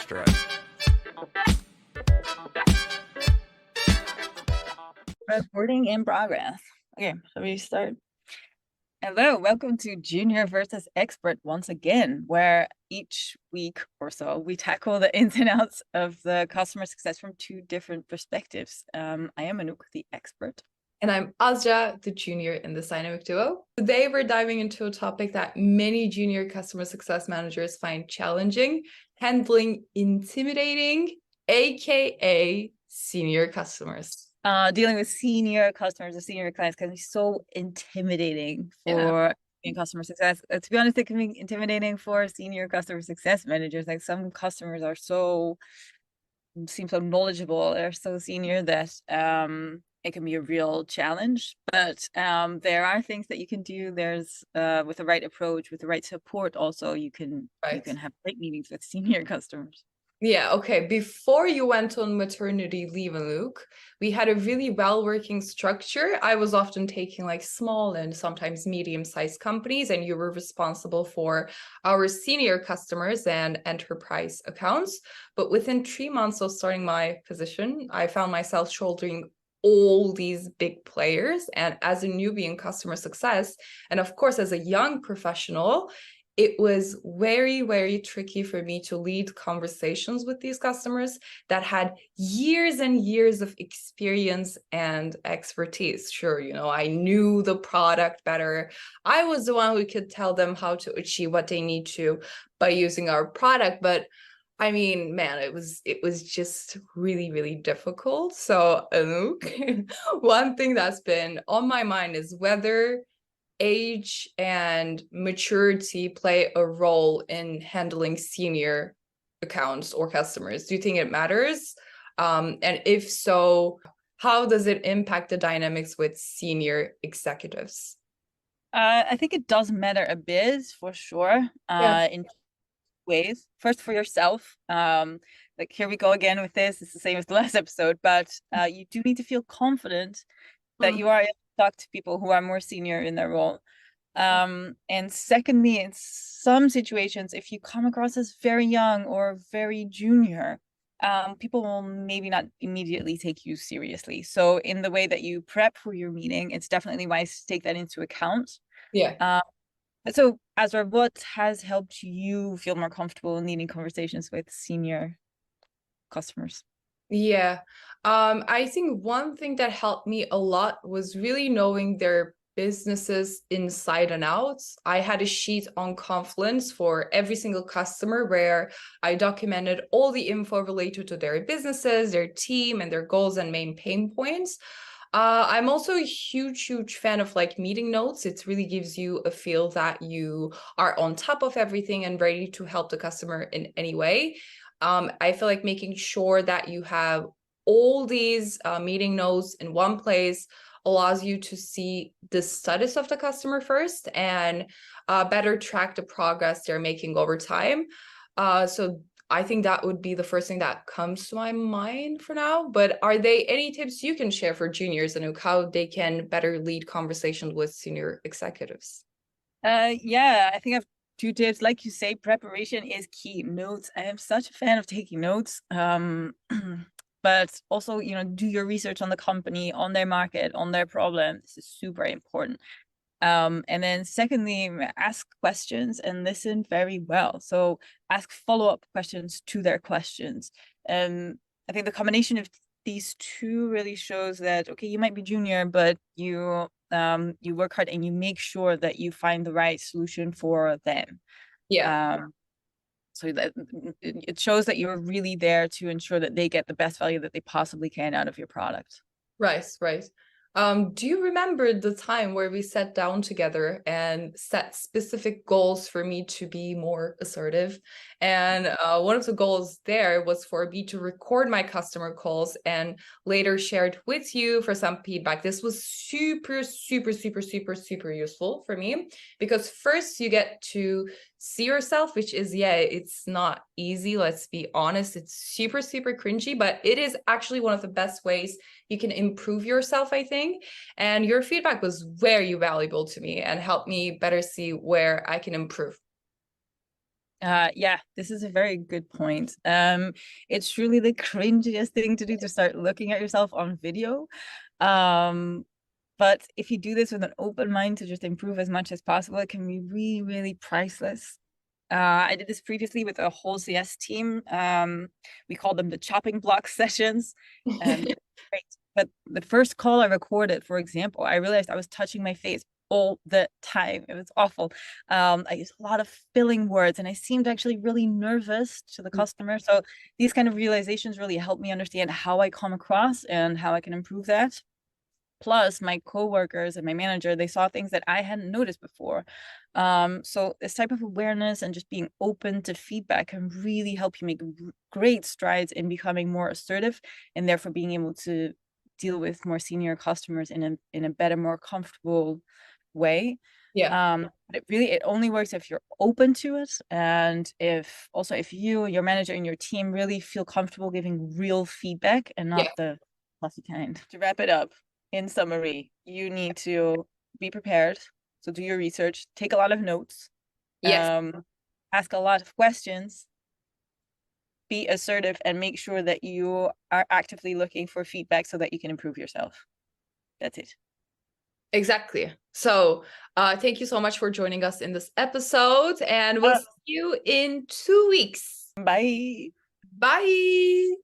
after it. Recording in progress. Okay, shall we start? Hello, welcome to Junior versus Expert once again, where each week or so we tackle the ins and outs of the customer success from two different perspectives. I am Anouk, the expert. And I'm Azra, the junior in this dynamic duo. Today, we're diving into a topic that many junior customer success managers find challenging, handling intimidating, aka senior customers. Dealing with senior customers or senior clients can be so intimidating for customer success. To be honest, it can be intimidating for senior customer success managers. Like some customers seem so knowledgeable, they're so senior that it can be a real challenge. But there are things that you can do. There's with the right approach, with the right support, also you can have great meetings with senior customers. Yeah, okay. Before you went on maternity leave, Anouk, we had a really well-working structure. I was often taking like small and sometimes medium-sized companies, and you were responsible for our senior customers and enterprise accounts. But within 3 months of starting my position, I found myself shouldering all these big players. And as a newbie in customer success, and of course, as a young professional, it was very, very tricky for me to lead conversations with these customers that had years and years of experience and expertise. Sure, I knew the product better. I was the one who could tell them how to achieve what they need to by using our product. But I mean, man, it was just really, really difficult. So, Anouk, one thing that's been on my mind is whether age and maturity play a role in handling senior accounts or customers. Do you think it matters? And if so, how does it impact the dynamics with senior executives? I think it does matter a bit for sure. In ways. First, for yourself. Like here we go again with this. It's the same as the last episode, but you do need to feel confident that you are able to talk to people who are more senior in their role. And secondly, in some situations, if you come across as very young or very junior, people will maybe not immediately take you seriously. So in the way that you prep for your meeting, it's definitely wise to take that into account. Yeah. So Azra, what has helped you feel more comfortable in leading conversations with senior customers? Yeah. I think one thing that helped me a lot was really knowing their businesses inside and out. I had a sheet on Confluence for every single customer where I documented all the info related to their businesses, their team, and their goals and main pain points. I'm also a huge fan of like meeting notes. It really gives you a feel that you are on top of everything and ready to help the customer in any way. I feel like making sure that you have all these meeting notes in one place allows you to see the status of the customer first and better track the progress they're making over time. So I think that would be the first thing that comes to my mind for now. But are there any tips you can share for juniors and how they can better lead conversations with senior executives? Yeah, I think I've two tips. Like you say, preparation is key. Notes. I am such a fan of taking notes. But also, do your research on the company, on their market, on their problem. This is super important. And then secondly, ask questions and listen very well. So ask follow-up questions to their questions. I think the combination of these two really shows that, okay, you might be junior, but you work hard and you make sure that you find the right solution for them. Yeah. So that it shows that you're really there to ensure that they get the best value that they possibly can out of your product. Right. Do you remember the time where we sat down together and set specific goals for me to be more assertive? And one of the goals there was for me to record my customer calls and later share it with you for some feedback. This was super useful for me because first you get to see yourself, which is, it's not easy. Let's be honest. It's super cringy, but it is actually one of the best ways you can improve yourself, I think. And your feedback was very valuable to me and helped me better see where I can improve. Yeah, this is a very good point. It's truly the cringiest thing to do to start looking at yourself on video. But if you do this with an open mind to just improve as much as possible, it can be really, really priceless. I did this previously with a whole CS team. We called them the chopping block sessions. Great. But the first call I recorded, for example, I realized I was touching my face all the time. It was awful. I used a lot of filling words and I seemed actually really nervous to the customer. So these kind of realizations really helped me understand how I come across and how I can improve that. Plus, my coworkers and my manager, they saw things that I hadn't noticed before. So this type of awareness and just being open to feedback can really help you make great strides in becoming more assertive and therefore being able to deal with more senior customers in a better, more comfortable way. Yeah. But it only works if you're open to it, and if you, your manager, and your team really feel comfortable giving real feedback and not Yeah. the fluffy kind. To wrap it up, in summary, you need to be prepared. So do your research, take a lot of notes, Yes. ask a lot of questions, be assertive, and make sure that you are actively looking for feedback so that you can improve yourself. That's it. Exactly. So thank you so much for joining us in this episode, and we'll see you in 2 weeks. Bye. Bye.